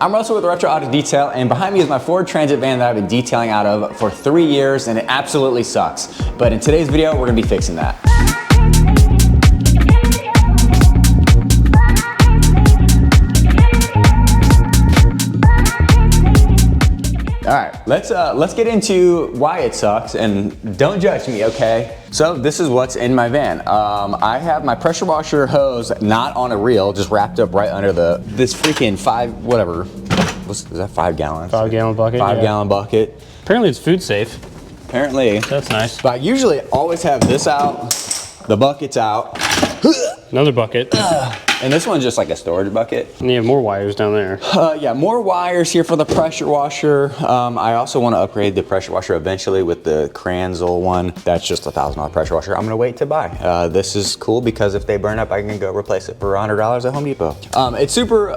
I'm Russell with Retro Auto Detail, and behind me is my Ford Transit van that I've been detailing out of for 3 years, and it absolutely sucks. But in today's video, we're gonna be fixing that. All right, let's get into why it sucks, and don't judge me, okay? So this is what's in my van. I have my pressure washer hose not on a reel, just wrapped up right under this freaking is that 5 gallons? 5 gallon bucket. 5 gallon bucket. Apparently it's food safe. Apparently. That's nice. But I usually always have this out, the bucket's out. Another bucket. And this one's just like a storage bucket. And you have more wires down there. Yeah, more wires here for the pressure washer. I also want to upgrade the pressure washer eventually with the Kranzel one. That's just a $1,000 pressure washer I'm gonna wait to buy. This is cool because if they burn up, I can go replace it for $100 at Home Depot. It's super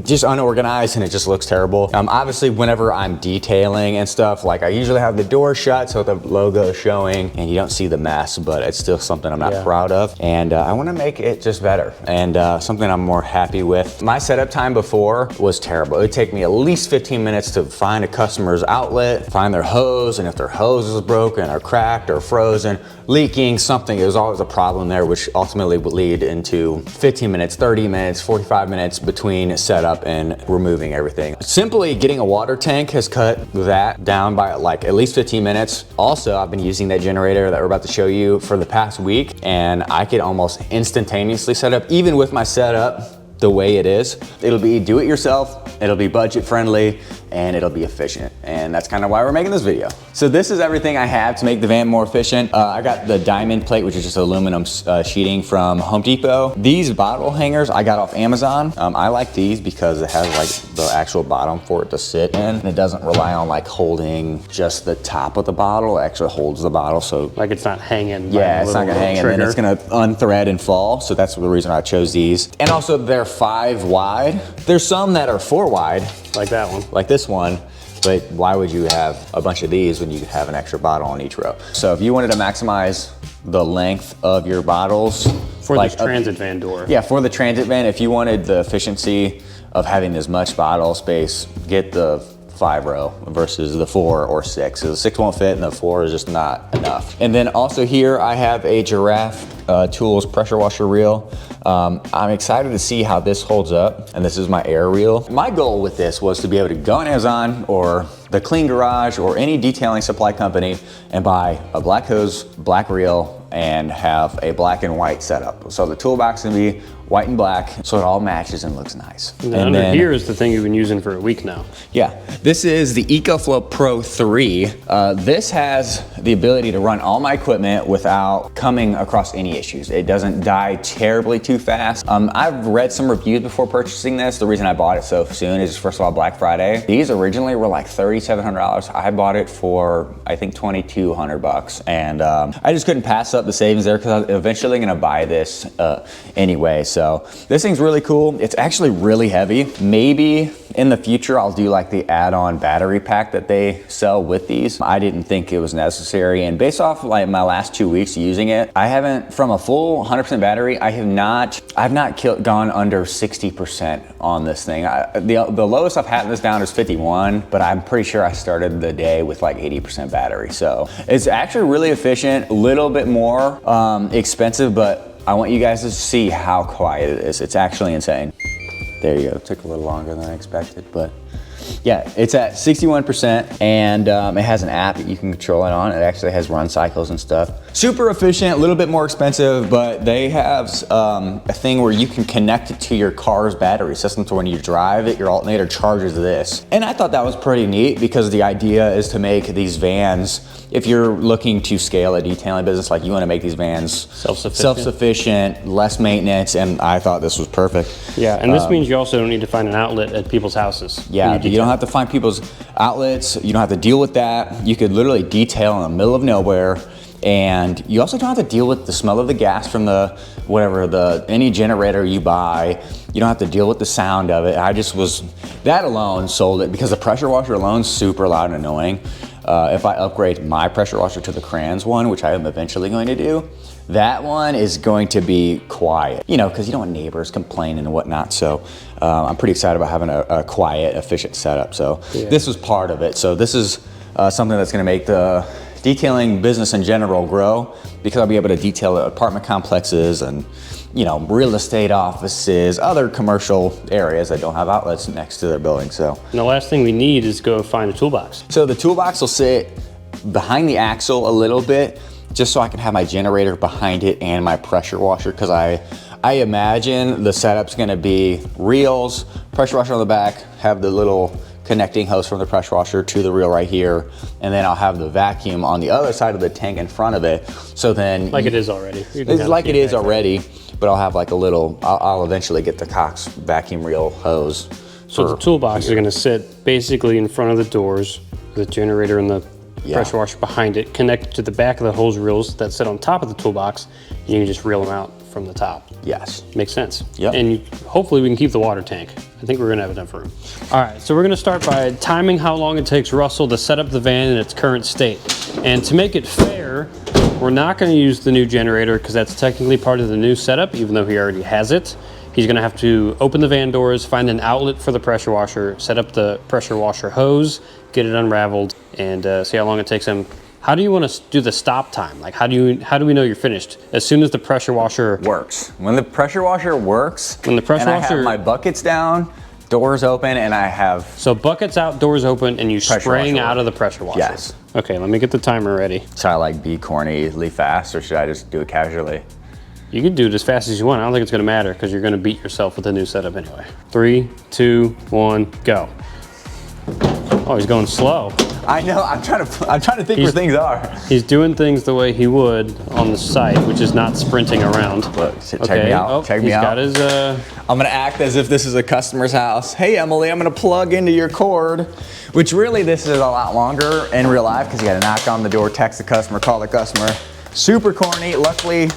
just unorganized and it just looks terrible. Obviously, whenever I'm detailing and stuff, like I usually have the door shut so the logo is showing and you don't see the mess, but it's still something I'm not proud of. And I want to make it just better. And something I'm more happy with. My setup time before was terrible. It would take me at least 15 minutes to find a customer's outlet, find their hose, and if their hose is broken or cracked or frozen, leaking, something, it was always a problem there, which ultimately would lead into 15 minutes, 30 minutes, 45 minutes between setup and removing everything. Simply getting a water tank has cut that down by like at least 15 minutes. Also, I've been using that generator that we're about to show you for the past week, and I could almost instantaneously set up, even with my setup the way it is. It'll be do it yourself, it'll be budget friendly, and it'll be efficient. And that's kind of why we're making this video. So this is everything I have to make the van more efficient. I got the diamond plate, which is just aluminum sheeting from Home Depot. These bottle hangers I got off Amazon. I like these because it has like the actual bottom for it to sit in. And it doesn't rely on like holding just the top of the bottle. It actually holds the bottle, so. Like it's not hanging. Yeah, it's not gonna hang and then it's gonna unthread and fall. So that's the reason I chose these. And also they're 5 wide. There's some that are 4 wide. Like that one. Like this one, but why would you have a bunch of these when you could have an extra bottle on each row? So if you wanted to maximize the length of your bottles. For like this transit van door. Yeah, for the transit van, if you wanted the efficiency of having as much bottle space, get the 5 row versus the 4 or 6. So the 6 won't fit and the 4 is just not enough. And then also here I have a Giraffe Tools pressure washer reel. I'm excited to see how this holds up, and this is my air reel. My goal with this was to be able to go on Amazon or the Clean Garage or any detailing supply company and buy a black hose, black reel, and have a black and white setup. So the toolbox can be white and black, so it all matches and looks nice. And under here is the thing you've been using for a week now. Yeah, this is the EcoFlow Pro 3. This has the ability to run all my equipment without coming across any issues. It doesn't die terribly too fast. I've read some reviews before purchasing this. The reason I bought it so soon is, first of all, Black Friday. These originally were like $3,700. I bought it for, I think, $2,200. And I just couldn't pass up the savings there because I was eventually gonna buy this anyway. So this thing's really cool. It's actually really heavy. Maybe in the future, I'll do like the add-on battery pack that they sell with these. I didn't think it was necessary. And based off like my last 2 weeks using it, I haven't, from a full 100% battery, I've not gone under 60% on this thing. The lowest I've had this down is 51, but I'm pretty sure I started the day with like 80% battery. So it's actually really efficient, a little bit more expensive, but I want you guys to see how quiet it is. It's actually insane. There you go, it took a little longer than I expected, but yeah, it's at 61%, and it has an app that you can control it on. It actually has run cycles and stuff. Super efficient, a little bit more expensive, but they have a thing where you can connect it to your car's battery system, so when you drive it, your alternator charges this. And I thought that was pretty neat because the idea is to make these vans, if you're looking to scale a detailing business, like you want to make these vans self-sufficient, less maintenance, and I thought this was perfect. Yeah, and this means you also don't need to find an outlet at people's houses. Yeah, you don't have to find people's outlets. You don't have to deal with that. You could literally detail in the middle of nowhere, and you also don't have to deal with the smell of the gas from any generator you buy. You don't have to deal with the sound of it. That alone sold it because the pressure washer alone is super loud and annoying. if I upgrade my pressure washer to the Crayons one, which I am eventually going to do, that one is going to be quiet, you know, because you don't want neighbors complaining and whatnot. So I'm pretty excited about having a quiet, efficient setup. So this was part of it. So this is something that's going to make the detailing business in general grow, because I'll be able to detail apartment complexes and, you know, real estate offices, other commercial areas that don't have outlets next to their building. So And the last thing we need is go find a toolbox. So the toolbox will sit behind the axle a little bit, just so I can have my generator behind it and my pressure washer, because I imagine the setup's gonna be reels, pressure washer on the back, have the little connecting hose from the pressure washer to the reel right here, and then I'll have the vacuum on the other side of the tank in front of it. So then Like it is already. It's like it is already, but I'll have like a little, I'll eventually get the Cox vacuum reel hose. So the toolbox is gonna sit basically in front of the doors, the generator and the pressure washer behind it, connected to the back of the hose reels that sit on top of the toolbox, and you can just reel them out from the top. Yes. Makes sense. Yep. And hopefully we can keep the water tank. I think we're gonna have enough room. All right, so we're gonna start by timing how long it takes Russell to set up the van in its current state. And to make it fair, we're not gonna use the new generator because that's technically part of the new setup, even though he already has it. He's gonna have to open the van doors, find an outlet for the pressure washer, set up the pressure washer hose, get it unraveled, and see how long it takes him. How do you want to do the stop time? Like, how do we know you're finished? As soon as the pressure washer works. When the pressure washer works, when the pressure and washer, I have my buckets down, doors open, and I have... So buckets out, doors open, and you spraying out of the pressure washer. Yes. Okay, let me get the timer ready. Should I like be cornyly fast, or should I just do it casually? You can do it as fast as you want. I don't think it's gonna matter because you're gonna beat yourself with the new setup anyway. 3, 2, 1, go. Oh, he's going slow. I know, I'm trying to think where things are. He's doing things the way he would on the site, which is not sprinting around. Look, check me out, oh, check me out. He's got his, I'm gonna act as if this is a customer's house. Hey Emily, I'm gonna plug into your cord, which really this is a lot longer in real life because you gotta knock on the door, text the customer, call the customer. Super corny. Luckily,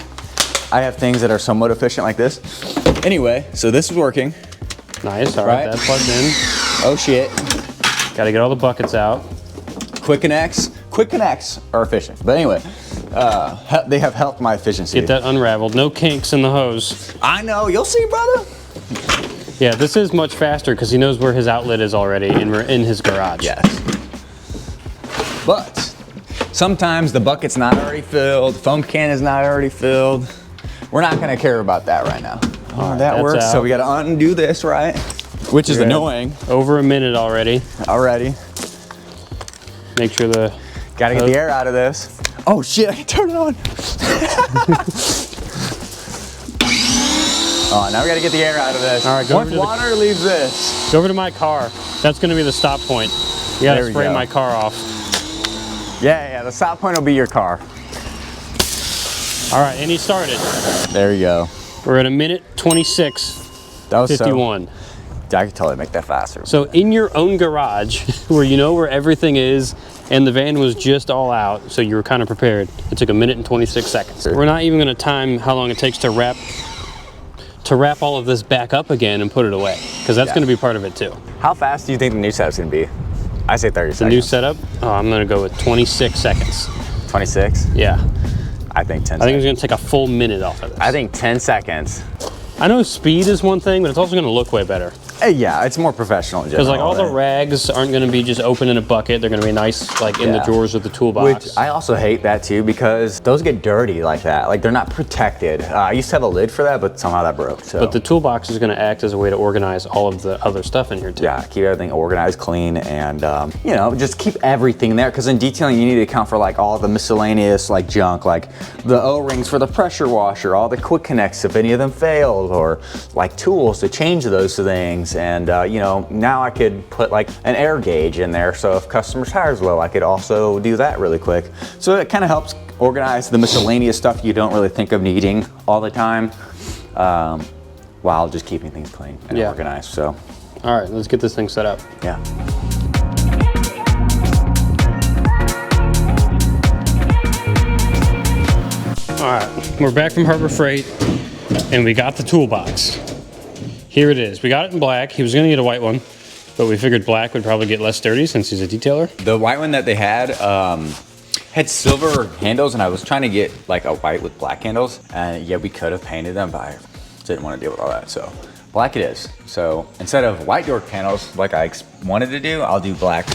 I have things that are somewhat efficient like this. Anyway, so this is working. Nice, all right, that's plugged in. Oh shit. Gotta get all the buckets out. Quick connects are efficient. But anyway, they have helped my efficiency. Get that unraveled. No kinks in the hose. I know, you'll see, brother. Yeah, this is much faster because he knows where his outlet is already in his garage. Yes. But sometimes the bucket's not already filled, foam can is not already filled. We're not gonna care about that right now. Oh, that works. out. So we gotta undo this, right? Which is annoying. Over a minute already. Already. Make sure the... Gotta get the air out of this. Oh shit, I can turn it on. Oh, now we gotta get the air out of this. All right, go Once water leaves this. Go over to my car. That's gonna be the stop point. You gotta spray my car off. Yeah, the stop point will be your car. All right, and he started. There you go. We're at 1:26. That was 51. I could totally make that faster. So in your own garage, where you know where everything is, and the van was just all out, so you were kind of prepared. It took 1:26. We're not even gonna time how long it takes to wrap all of this back up again and put it away, because that's gonna be part of it too. How fast do you think the new setup's gonna be? I say 30 seconds. The new setup? Oh, I'm gonna go with 26 seconds. 26? Yeah. I think 10 seconds. I think it's gonna take a full minute off of this. I think 10 seconds. I know speed is one thing, but it's also gonna look way better. Yeah, it's more professional in general. Because like all the rags aren't gonna be just open in a bucket. They're gonna be nice like in the drawers of the toolbox. Which I also hate that too, because those get dirty like that. Like they're not protected. I used to have a lid for that, but somehow that broke. So. But the toolbox is gonna act as a way to organize all of the other stuff in here too. Yeah, keep everything organized, clean, and you know, just keep everything there. Because in detailing, you need to account for like all the miscellaneous like junk, like the O-rings for the pressure washer, all the quick connects if any of them failed, or like tools to change those things. And you know, now I could put like an air gauge in there, so if customer's tires low, I could also do that really quick. So it kind of helps organize the miscellaneous stuff you don't really think of needing all the time, while just keeping things clean and organized. So, all right, let's get this thing set up. Yeah. All right, we're back from Harbor Freight, and we got the toolbox. Here it is. We got it in black. He was gonna get a white one. but we figured black would probably get less dirty since he's a detailer. The white one that they had silver handles, and I was trying to get like a white with black handles, and yeah, we could have painted them, but I didn't want to deal with all that, so black it is. So instead of white door panels like I wanted to do, I'll do black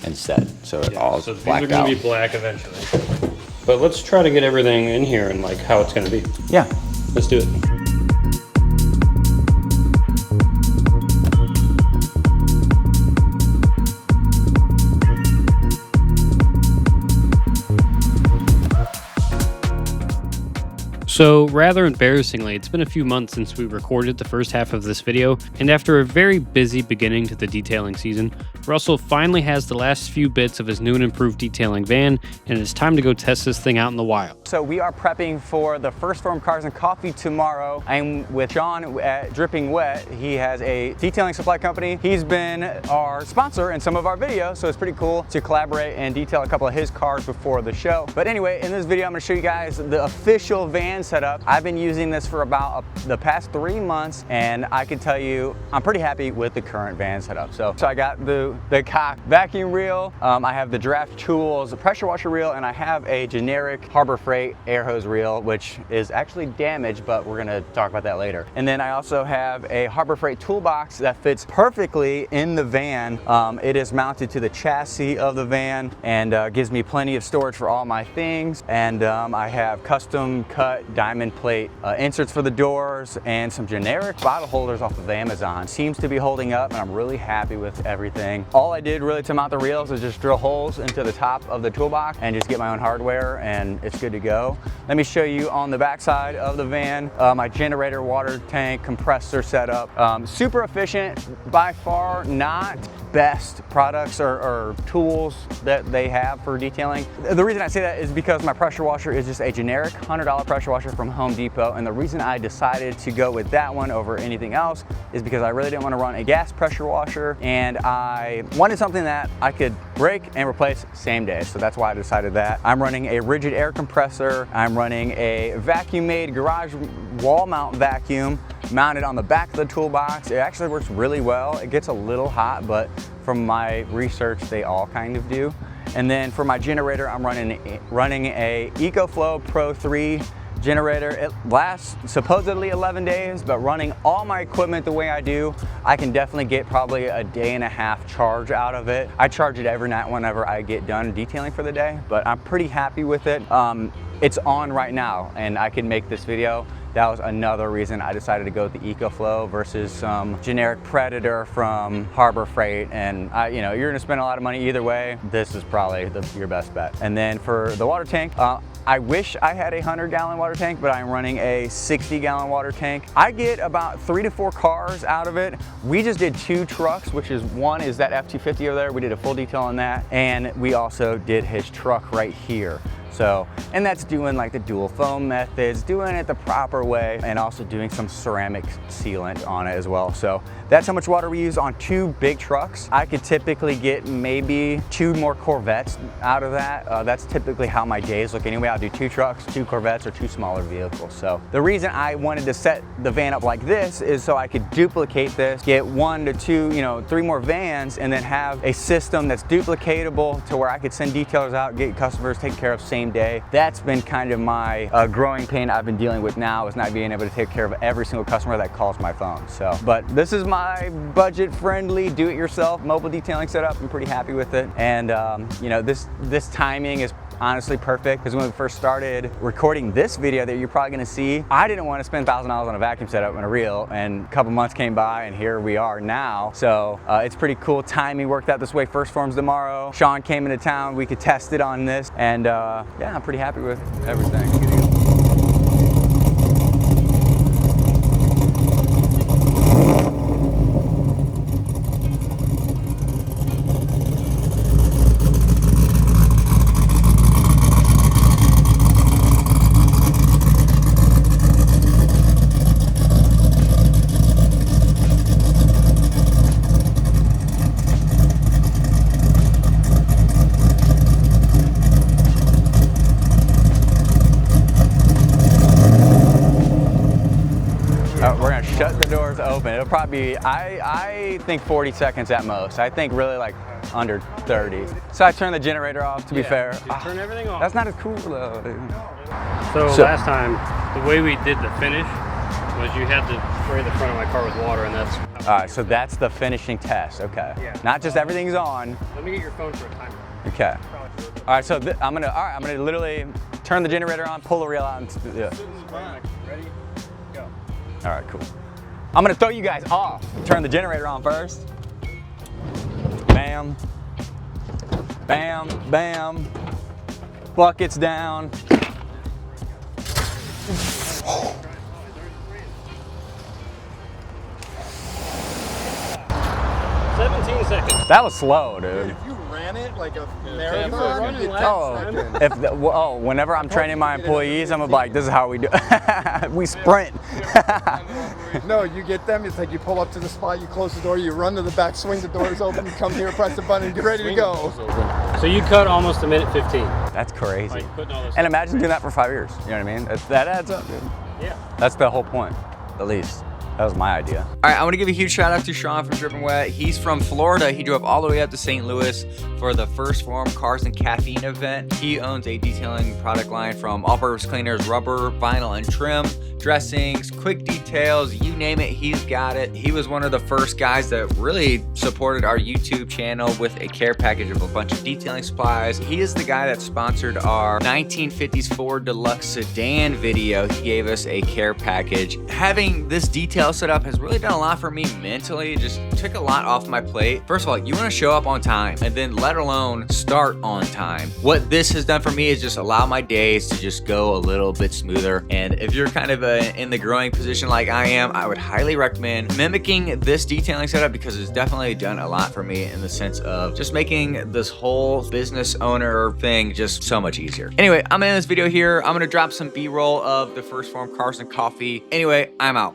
instead. So it all so these blacked are going out. to be black eventually. But let's try to get everything in here and like how it's going to be. Yeah. Let's do it. So rather embarrassingly, it's been a few months since we recorded the first half of this video, and after a very busy beginning to the detailing season, Russell finally has the last few bits of his new and improved detailing van, and it's time to go test this thing out in the wild. So we are prepping for the First Form Cars and Coffee tomorrow. I'm with Sean at Dripping Wet. He has a detailing supply company. He's been our sponsor in some of our videos, so it's pretty cool to collaborate and detail a couple of his cars before the show. But anyway, in this video, I'm gonna show you guys the official van setup. I've been using this for about the past 3 months, and I can tell you I'm pretty happy with the current van setup. So I got the Cock vacuum reel, I have the Draft Tools pressure washer reel, and I have a generic Harbor Freight air hose reel, which is actually damaged, but we're gonna talk about that later. And then I also have a Harbor Freight toolbox that fits perfectly in the van. It is mounted to the chassis of the van and gives me plenty of storage for all my things. And I have custom cut diamond plate inserts for the doors and some generic bottle holders off of Amazon. Seems to be holding up, and I'm really happy with everything. All I did really to mount the reels is just drill holes into the top of the toolbox and just get my own hardware, and it's good to go. Let me show you on the back side of the van, my generator, water tank, compressor setup. Super efficient, by far not best products or tools that they have for detailing. The reason I say that is because my pressure washer is just a generic $100 pressure washer from Home Depot, and the reason I decided to go with that one over anything else is because I really didn't want to run a gas pressure washer, and I wanted something that I could break and replace same day, so that's why I decided that. I'm running a rigid air compressor. I'm running a vacuum-made garage wall mount vacuum mounted on the back of the toolbox. It actually works really well. It gets a little hot, but from my research, they all kind of do. And then for my generator, I'm running a EcoFlow Pro 3 generator. It lasts supposedly 11 days, but running all my equipment the way I do, I can definitely get probably a day and a half charge out of it. I charge it every night whenever I get done detailing for the day, but I'm pretty happy with it. It's on right now, and I can make this video. That was another reason I decided to go with the EcoFlow versus some generic Predator from Harbor Freight. And you know, you're gonna spend a lot of money either way. This is probably your best bet. And then for the water tank, I wish I had a 100-gallon water tank, but I'm running a 60-gallon water tank. I get about 3 to 4 cars out of it. We just did 2 trucks, which is one is that F-250 over there. We did a full detail on that. And we also did his truck right here. So, and that's doing like the dual foam methods, doing it the proper way, and also doing some ceramic sealant on it as well. So that's how much water we use on 2 big trucks. I could typically get maybe 2 more Corvettes out of that. That's typically how my days look anyway. I'll do 2 trucks, 2 Corvettes, or 2 smaller vehicles. So the reason I wanted to set the van up like this is so I could duplicate this, get 1 to 2, you know, 3 more vans, and then have a system that's duplicatable to where I could send detailers out, get customers taken care of same day. That's been kind of my growing pain I've been dealing with now, is not being able to take care of every single customer that calls my phone. So, but this is my budget-friendly, do-it-yourself mobile detailing setup. I'm pretty happy with it, and you know, this timing is honestly perfect, because when we first started recording this video that you're probably gonna see, I didn't want to spend $1,000 on a vacuum setup and a reel, and a couple months came by and here we are now. So it's pretty cool. Timing worked out this way. First Form's tomorrow. Sean came into town. We could test it on this, and yeah, I'm pretty happy with everything. it'll probably be, I think 40 seconds at most. I think really like under 30. So I turn the generator off, to be fair. Turn everything off. That's not as cool though, dude. So last time, the way we did the finish was you had to spray the front of my car with water, and that's... All right, so that's the finishing test, okay. Yeah. Not just everything's on. Let me get your phone for a timer. Okay. All right, so I'm gonna literally turn the generator on, pull the reel out, and yeah. Ready, go. All right, cool. I'm gonna throw you guys off. Turn the generator on first. Bam. Bam, bam. Buckets down. 17 seconds. That was slow, dude. If you ran it like a marathon, you'd get Whenever I'm training my employees, I'm like, this is how we do. We sprint. No, you get them. It's like you pull up to the spot, you close the door, you run to the back, swing the doors open, you come here, press the button, get ready to go. So you cut almost a minute 15. That's crazy. Like putting all this And imagine doing that for 5 years. You know what I mean? That adds up, dude. Yeah. That's the whole point, at least. That was my idea. All right, I want to give a huge shout out to Sean from Drippin' Wet. He's from Florida. He drove all the way up to St. Louis for the First Form Cars and Caffeine event. He owns a detailing product line from all-purpose cleaners, rubber, vinyl, and trim, dressings, quick details, you name it, he's got it. He was one of the first guys that really supported our YouTube channel with a care package of a bunch of detailing supplies. He is the guy that sponsored our 1950s Ford Deluxe sedan video. He gave us a care package. Having this detail set up has really done a lot for me mentally. It just took a lot off my plate. First of all, you want to show up on time, and then let alone start on time. What this has done for me is just allow my days to just go a little bit smoother. And if you're kind of in the growing position like I am, I would highly recommend mimicking this detailing setup, because it's definitely done a lot for me in the sense of just making this whole business owner thing just so much easier. Anyway, I'm in this video here. I'm gonna drop some B-roll of the First Form Cars and Coffee. Anyway, I'm out.